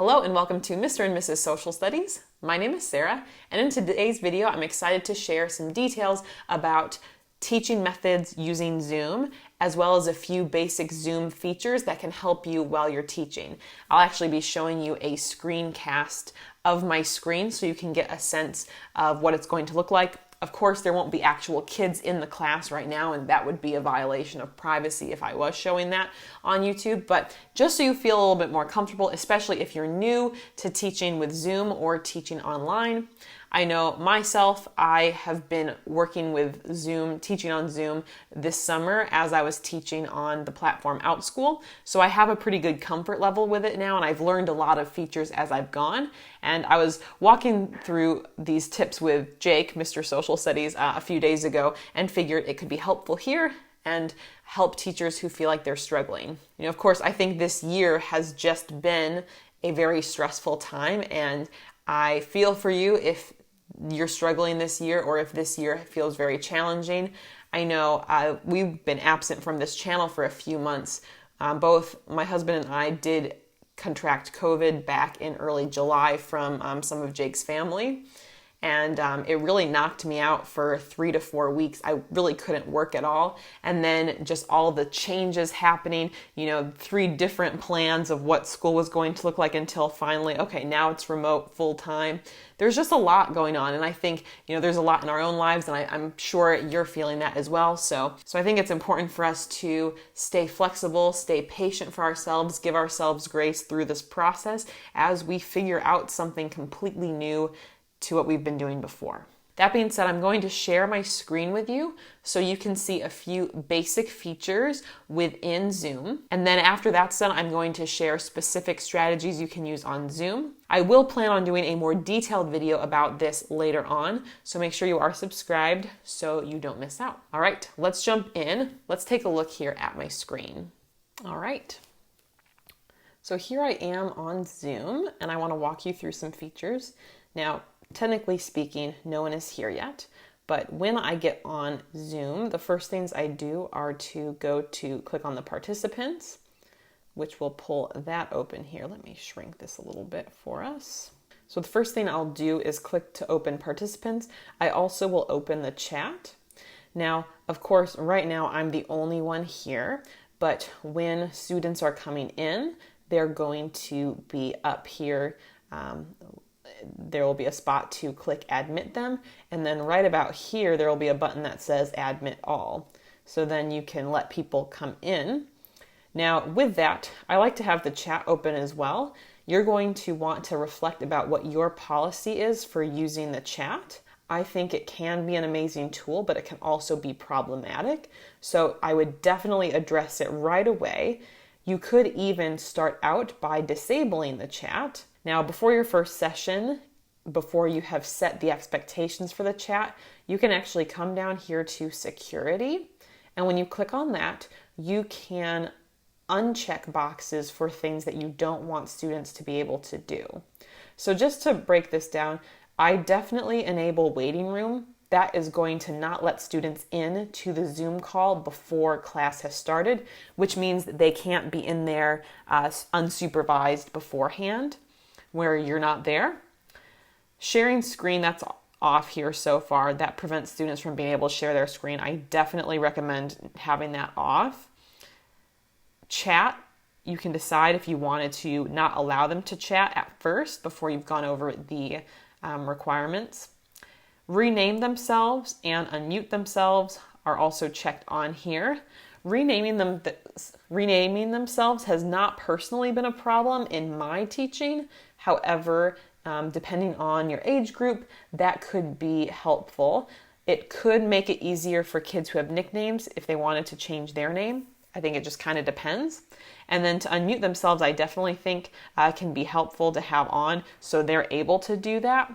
Hello and welcome to Mr. and Mrs. Social Studies. My name is Sarah, and in today's video I'm excited to share some details about teaching methods using Zoom, as well as a few basic Zoom features that can help you while you're teaching. I'll actually be showing you a screencast of my screen so you can get a sense of what it's going to look like. Of course, there won't be actual kids in the class right now, and that would be a violation of privacy if I was showing that on YouTube. But just so you feel a little bit more comfortable, especially if you're new to teaching with Zoom or teaching online. I know myself, I have been working with Zoom, teaching on Zoom this summer as I was teaching on the platform OutSchool. So I have a pretty good comfort level with it now, and I've learned a lot of features as I've gone. And I was walking through these tips with Jake, Mr. Social Studies, a few days ago, and figured it could be helpful here and help teachers who feel like they're struggling. Of course, I think this year has just been a very stressful time, and I feel for you if you're struggling this year or if this year feels very challenging. I know we've been absent from this channel for a few months. Both my husband and I did contract COVID back in early July from some of Jake's family. And it really knocked me out for 3 to 4 weeks. I really couldn't work at all. And then just all the changes happening, 3 different plans of what school was going to look like until finally, okay, now it's remote full time. There's just a lot going on. And I think, there's a lot in our own lives, and I'm sure you're feeling that as well. So I think it's important for us to stay flexible, stay patient for ourselves, give ourselves grace through this process as we figure out something completely new to what we've been doing before. That being said, I'm going to share my screen with you so you can see a few basic features within Zoom. And then after that's done, I'm going to share specific strategies you can use on Zoom. I will plan on doing a more detailed video about this later on, so make sure you are subscribed so you don't miss out. All right, let's jump in. Let's take a look here at my screen. All right. So here I am on Zoom, and I want to walk you through some features. Now, technically speaking, no one is here yet, but when I get on Zoom, the first things I do are to click on the participants, which will pull that open here. Let me shrink this a little bit for us. So the first thing I'll do is click to open participants. I also will open the chat. Now, of course, right now I'm the only one here, but when students are coming in, they're going to be up here. There will be a spot to click admit them, and then right about here there will be a button that says admit all. So then you can let people come in. Now with that, I like to have the chat open as well. You're going to want to reflect about what your policy is for using the chat. I think it can be an amazing tool, but it can also be problematic. So I would definitely address it right away. You could even start out by disabling the chat. Now, before your first session, before you have set the expectations for the chat, you can actually come down here to security. And when you click on that, you can uncheck boxes for things that you don't want students to be able to do. So just to break this down, I definitely enable waiting room. That is going to not let students in to the Zoom call before class has started, which means that they can't be in there unsupervised beforehand, where you're not there. Sharing screen, that's off here so far. That prevents students from being able to share their screen. I definitely recommend having that off. Chat, you can decide if you wanted to not allow them to chat at first before you've gone over the requirements. Rename themselves and unmute themselves are also checked on here. Renaming themselves has not personally been a problem in my teaching. However, depending on your age group, that could be helpful. It could make it easier for kids who have nicknames if they wanted to change their name. I think it just kind of depends. And then to unmute themselves, I definitely think can be helpful to have on so they're able to do that.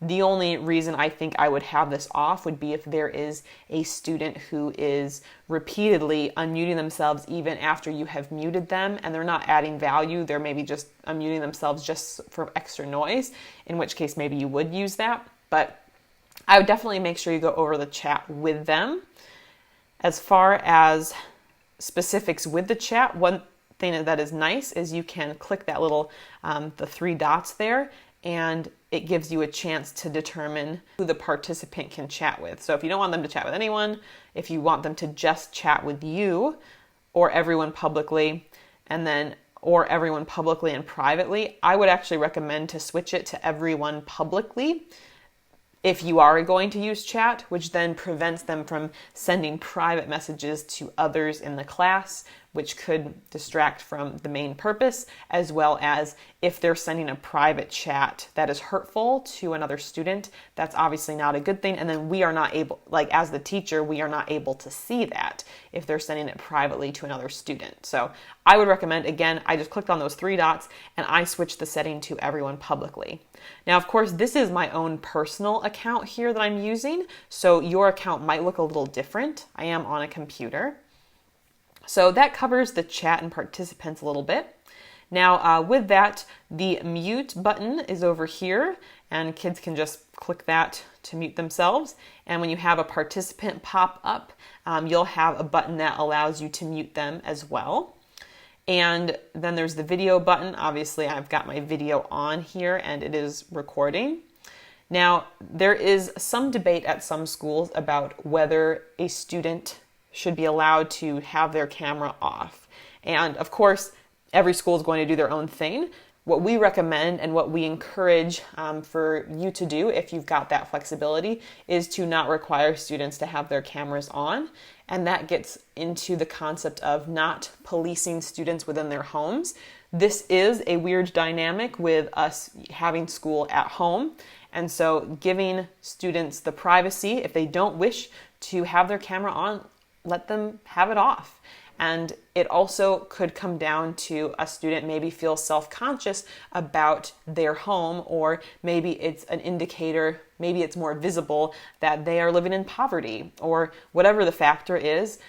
The only reason I think I would have this off would be if there is a student who is repeatedly unmuting themselves even after you have muted them and they're not adding value. They're maybe just unmuting themselves just for extra noise, in which case maybe you would use that. But I would definitely make sure you go over the chat with them. As far as specifics with the chat, one thing that is nice is you can click that little, the three dots there, and it gives you a chance to determine who the participant can chat with. So if you don't want them to chat with anyone, if you want them to just chat with you or everyone publicly, or everyone publicly and privately, I would actually recommend to switch it to everyone publicly if you are going to use chat, which then prevents them from sending private messages to others in the class, which could distract from the main purpose, as well as if they're sending a private chat that is hurtful to another student, that's obviously not a good thing. And then we are not able, like as the teacher, we are not able to see that if they're sending it privately to another student. So I would recommend, again, I just clicked on those three dots and I switched the setting to everyone publicly. Now, of course, this is my own personal account here that I'm using, so your account might look a little different. I am on a computer. So that covers the chat and participants a little bit. Now, with that, the mute button is over here, and kids can just click that to mute themselves. And when you have a participant pop up, you'll have a button that allows you to mute them as well. And then there's the video button. Obviously, I've got my video on here and it is recording. Now, there is some debate at some schools about whether a student should be allowed to have their camera off. And of course, every school is going to do their own thing. What we recommend and what we encourage for you to do, if you've got that flexibility, is to not require students to have their cameras on. And that gets into the concept of not policing students within their homes. This is a weird dynamic with us having school at home. And so giving students the privacy, if they don't wish to have their camera on, let them have it off. And it also could come down to a student maybe feel self-conscious about their home, or maybe it's an indicator, maybe it's more visible that they are living in poverty, or whatever the factor is.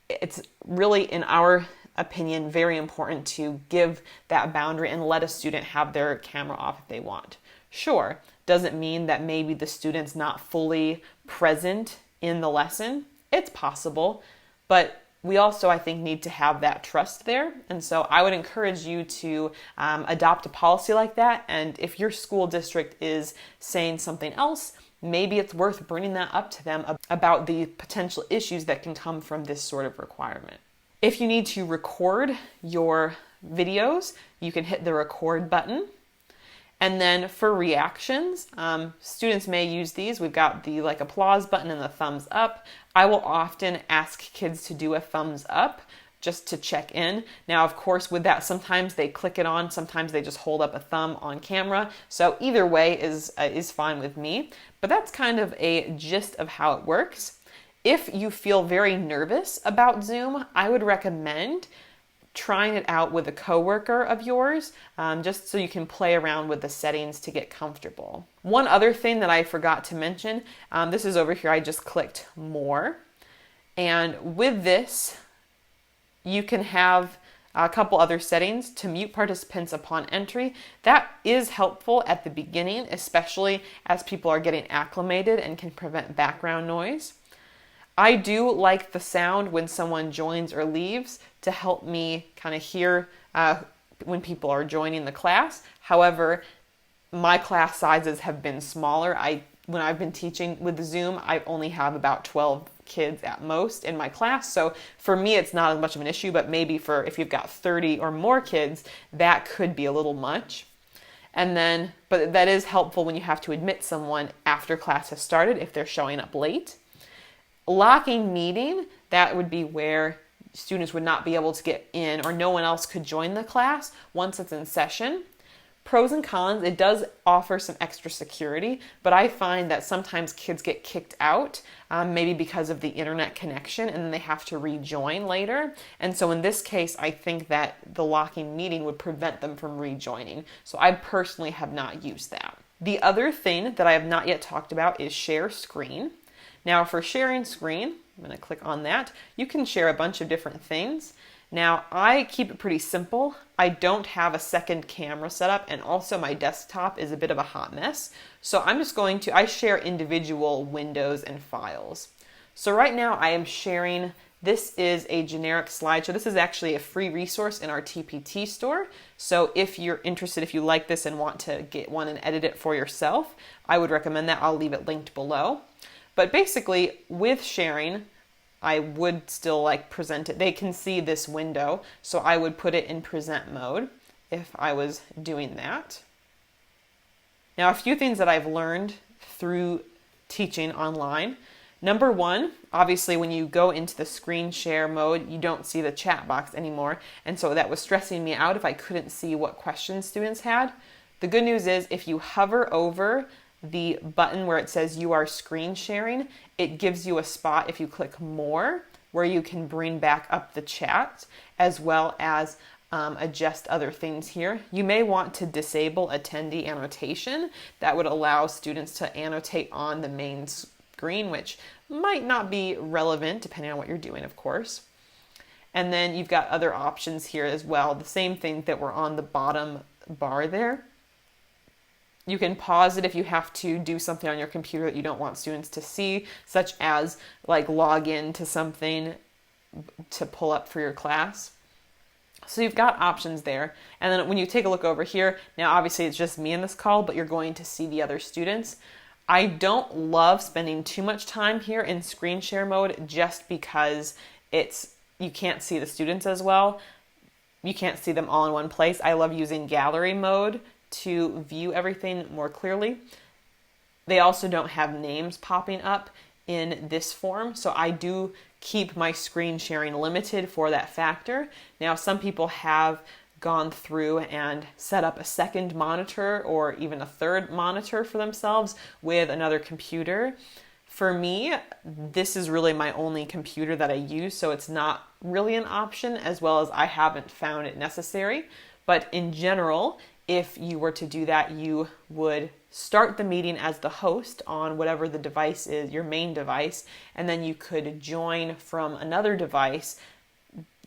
It's really, in our opinion, very important to give that boundary and let a student have their camera off if they want. Sure, doesn't mean that maybe the student's not fully present in the lesson. It's possible, but we also, I think, need to have that trust there. And so I would encourage you to adopt a policy like that. And if your school district is saying something else, maybe it's worth bringing that up to them about the potential issues that can come from this sort of requirement. If you need to record your videos, you can hit the record button. And then for reactions, students may use these. We've got the applause button and the thumbs up. I will often ask kids to do a thumbs up just to check in. Now, of course, with that, sometimes they click it on, sometimes they just hold up a thumb on camera. So either way is fine with me. But that's kind of a gist of how it works. If you feel very nervous about Zoom, I would recommend trying it out with a coworker of yours, just so you can play around with the settings to get comfortable. One other thing that I forgot to mention, this is over here, I just clicked more. And with this, you can have a couple other settings to mute participants upon entry. That is helpful at the beginning, especially as people are getting acclimated and can prevent background noise. I do like the sound when someone joins or leaves to help me kind of hear when people are joining the class. However, my class sizes have been smaller. When I've been teaching with Zoom, I only have about 12 kids at most in my class. So for me, it's not as much of an issue, but maybe if you've got 30 or more kids, that could be a little much. But that is helpful when you have to admit someone after class has started if they're showing up late. Locking meeting, that would be where students would not be able to get in or no one else could join the class once it's in session. Pros and cons, it does offer some extra security, but I find that sometimes kids get kicked out, maybe because of the internet connection, and then they have to rejoin later. And so in this case, I think that the locking meeting would prevent them from rejoining. So I personally have not used that. The other thing that I have not yet talked about is share screen. Now for sharing screen, I'm going to click on that. You can share a bunch of different things. Now I keep it pretty simple. I don't have a second camera set up, and also my desktop is a bit of a hot mess. So I'm just I share individual windows and files. So right now I am sharing This is a generic slideshow. This is actually a free resource in our TPT store. So if you're interested, if you like this and want to get one and edit it for yourself, I would recommend that. I'll leave it linked below. But basically, with sharing, I would still present it. They can see this window, so I would put it in present mode if I was doing that. Now, a few things that I've learned through teaching online. Number one, obviously when you go into the screen share mode, you don't see the chat box anymore. And so that was stressing me out if I couldn't see what questions students had. The good news is if you hover over the button where it says you are screen sharing, it gives you a spot if you click more where you can bring back up the chat as well as adjust other things here. You may want to disable attendee annotation. That would allow students to annotate on the main screen, which might not be relevant depending on what you're doing, of course. And then you've got other options here as well. The same thing that were on the bottom bar there. You can pause it if you have to do something on your computer that you don't want students to see, such as log in to something to pull up for your class. So you've got options there. And then when you take a look over here, now obviously it's just me in this call, but you're going to see the other students. I don't love spending too much time here in screen share mode just because you can't see the students as well. You can't see them all in one place. I love using gallery mode to view everything more clearly. They also don't have names popping up in this form, so I do keep my screen sharing limited for that factor. Now, some people have gone through and set up a second monitor or even a third monitor for themselves with another computer. For me, this is really my only computer that I use, so it's not really an option, as well as I haven't found it necessary. But in general, if you were to do that, you would start the meeting as the host on whatever the device is, your main device, and then you could join from another device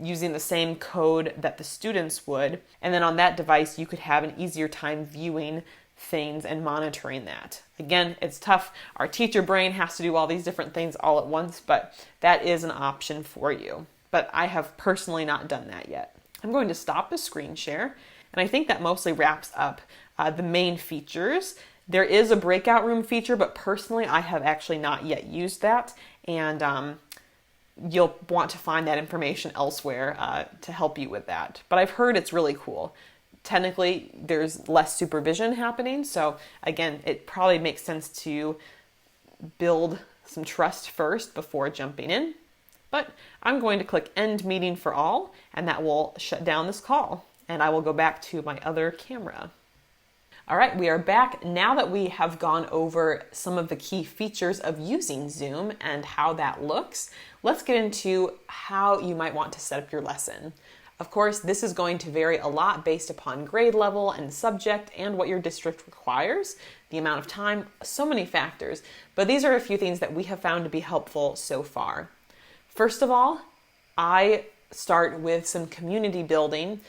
using the same code that the students would. And then on that device, you could have an easier time viewing things and monitoring that. Again, it's tough. Our teacher brain has to do all these different things all at once, but that is an option for you. But I have personally not done that yet. I'm going to stop the screen share. And I think that mostly wraps up the main features. There is a breakout room feature, but personally, I have actually not yet used that. And you'll want to find that information elsewhere to help you with that. But I've heard it's really cool. Technically, there's less supervision happening. So again, it probably makes sense to build some trust first before jumping in. But I'm going to click End Meeting for All, and that will shut down this call. And I will go back to my other camera. All right, we are back. Now that we have gone over some of the key features of using Zoom and how that looks, let's get into how you might want to set up your lesson. Of course, this is going to vary a lot based upon grade level and subject and what your district requires, the amount of time, so many factors. But these are a few things that we have found to be helpful so far. First of all, I start with some community building.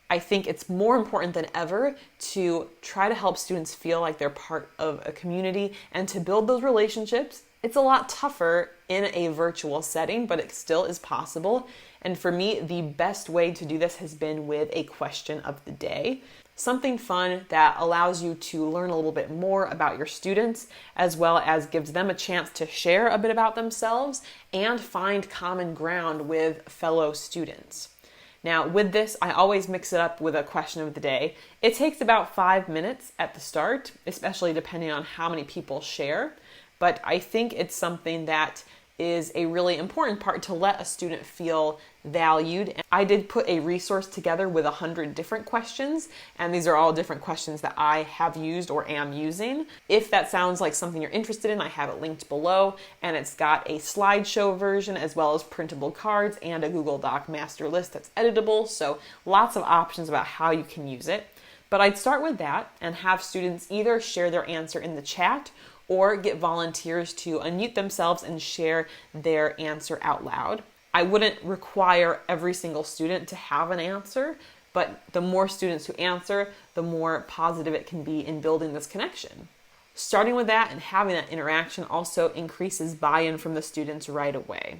I think it's more important than ever to try to help students feel like they're part of a community and to build those relationships. It's a lot tougher in a virtual setting, but it still is possible. And for me, the best way to do this has been with a question of the day. Something fun that allows you to learn a little bit more about your students, as well as gives them a chance to share a bit about themselves and find common ground with fellow students. Now, with this, I always mix it up with a question of the day. It takes about 5 minutes at the start, especially depending on how many people share. But I think it's something that is a really important part to let a student feel valued. I did put a resource together with 100 different questions, and these are all different questions that I have used or am using. If that sounds like something you're interested in, I have it linked below, and it's got a slideshow version as well as printable cards and a Google Doc master list that's editable, so lots of options about how you can use it. But I'd start with that and have students either share their answer in the chat or get volunteers to unmute themselves and share their answer out loud. I wouldn't require every single student to have an answer, but the more students who answer, the more positive it can be in building this connection. Starting with that and having that interaction also increases buy-in from the students right away.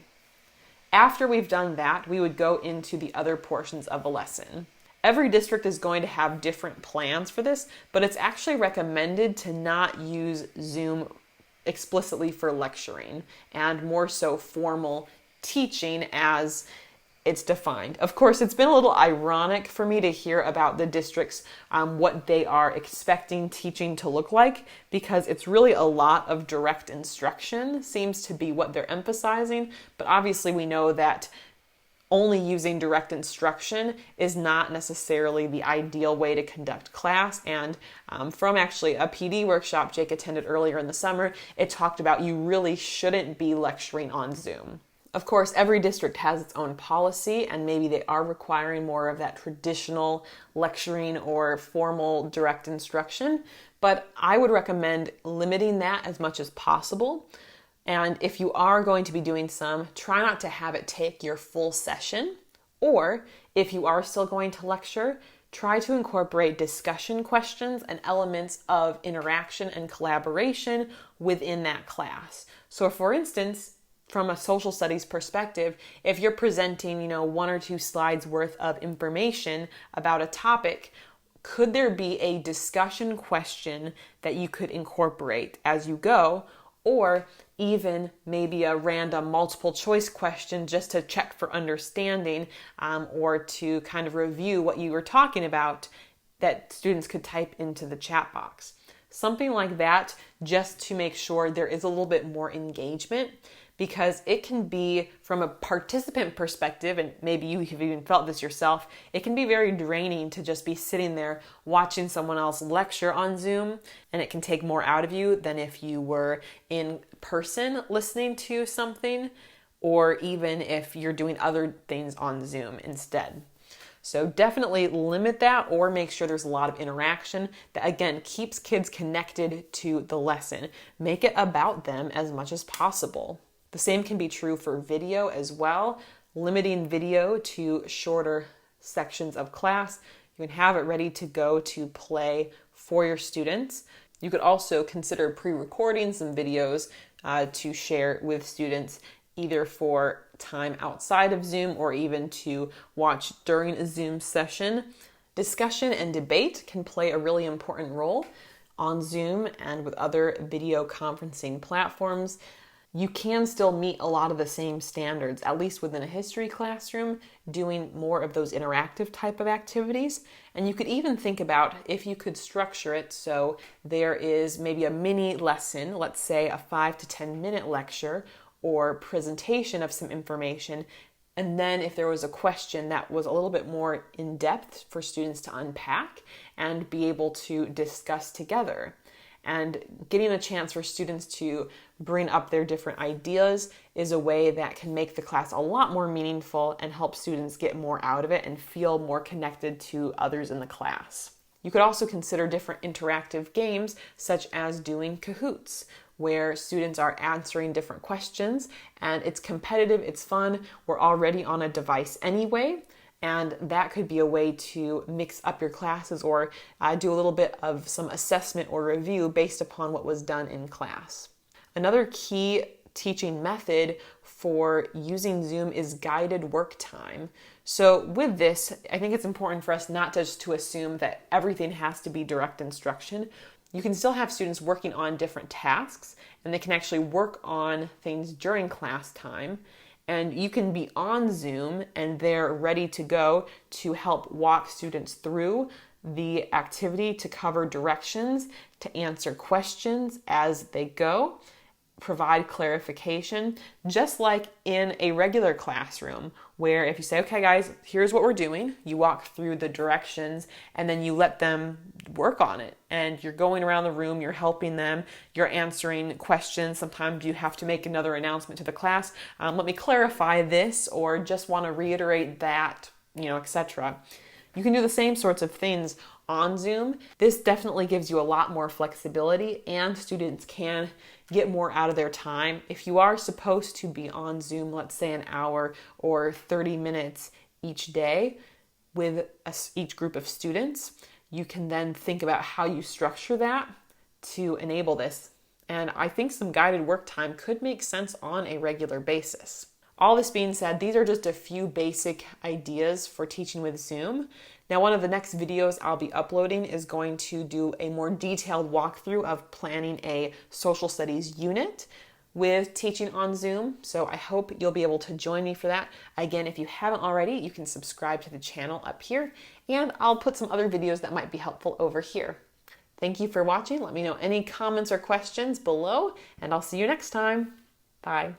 After we've done that, we would go into the other portions of the lesson. Every district is going to have different plans for this, but it's actually recommended to not use Zoom explicitly for lecturing and more so formal teaching as it's defined. Of course, it's been a little ironic for me to hear about the districts, what they are expecting teaching to look like, because it's really a lot of direct instruction seems to be what they're emphasizing. But obviously we know that only using direct instruction is not necessarily the ideal way to conduct class. And from actually a PD workshop Jake attended earlier in the summer, it talked about you really shouldn't be lecturing on Zoom. Of course, every district has its own policy, and maybe they are requiring more of that traditional lecturing or formal direct instruction, but I would recommend limiting that as much as possible. And if you are going to be doing some, try not to have it take your full session, or if you are still going to lecture, try to incorporate discussion questions and elements of interaction and collaboration within that class. So for instance, from a social studies perspective, if you're presenting, 1 or 2 slides worth of information about a topic, could there be a discussion question that you could incorporate as you go, or even maybe a random multiple choice question just to check for understanding, or to kind of review what you were talking about that students could type into the chat box. Something like that, just to make sure there is a little bit more engagement, because it can be, from a participant perspective, and maybe you have even felt this yourself, it can be very draining to just be sitting there watching someone else lecture on Zoom, and it can take more out of you than if you were in person listening to something, or even if you're doing other things on Zoom instead. So definitely limit that, or make sure there's a lot of interaction that, again, keeps kids connected to the lesson. Make it about them as much as possible. The same can be true for video as well. Limiting video to shorter sections of class. You can have it ready to go to play for your students. You could also consider pre-recording some videos to share with students, either for time outside of Zoom or even to watch during a Zoom session. Discussion and debate can play a really important role on Zoom and with other video conferencing platforms. You can still meet a lot of the same standards, at least within a history classroom, doing more of those interactive type of activities. And you could even think about if you could structure it so there is maybe a mini lesson, let's say a 5 to 10 minute lecture or presentation of some information. And then if there was a question that was a little bit more in depth for students to unpack and be able to discuss together. And getting a chance for students to bring up their different ideas is a way that can make the class a lot more meaningful and help students get more out of it and feel more connected to others in the class. You could also consider different interactive games, such as doing Kahoots, where students are answering different questions, and it's competitive, it's fun, we're already on a device anyway. And that could be a way to mix up your classes or do a little bit of some assessment or review based upon what was done in class. Another key teaching method for using Zoom is guided work time. So with this, I think it's important for us not just to assume that everything has to be direct instruction. You can still have students working on different tasks, and they can actually work on things during class time. And you can be on Zoom and they're ready to go to help walk students through the activity, to cover directions, to answer questions as they go, provide clarification, just like in a regular classroom, where if you say, okay guys, here's what we're doing, you walk through the directions and then you let them work on it. And you're going around the room, you're helping them, you're answering questions. Sometimes you have to make another announcement to the class. Let me clarify this, or just want to reiterate that, etc. You can do the same sorts of things on Zoom. This definitely gives you a lot more flexibility, and students can get more out of their time. If you are supposed to be on Zoom, let's say an hour or 30 minutes each day with each group of students, you can then think about how you structure that to enable this. And I think some guided work time could make sense on a regular basis. all this being said, these are just a few basic ideas for teaching with Zoom. Now, one of the next videos I'll be uploading is going to do a more detailed walkthrough of planning a social studies unit with teaching on Zoom. So I hope you'll be able to join me for that. Again, if you haven't already, you can subscribe to the channel up here, and I'll put some other videos that might be helpful over here. Thank you for watching. Let me know any comments or questions below, and I'll see you next time. Bye.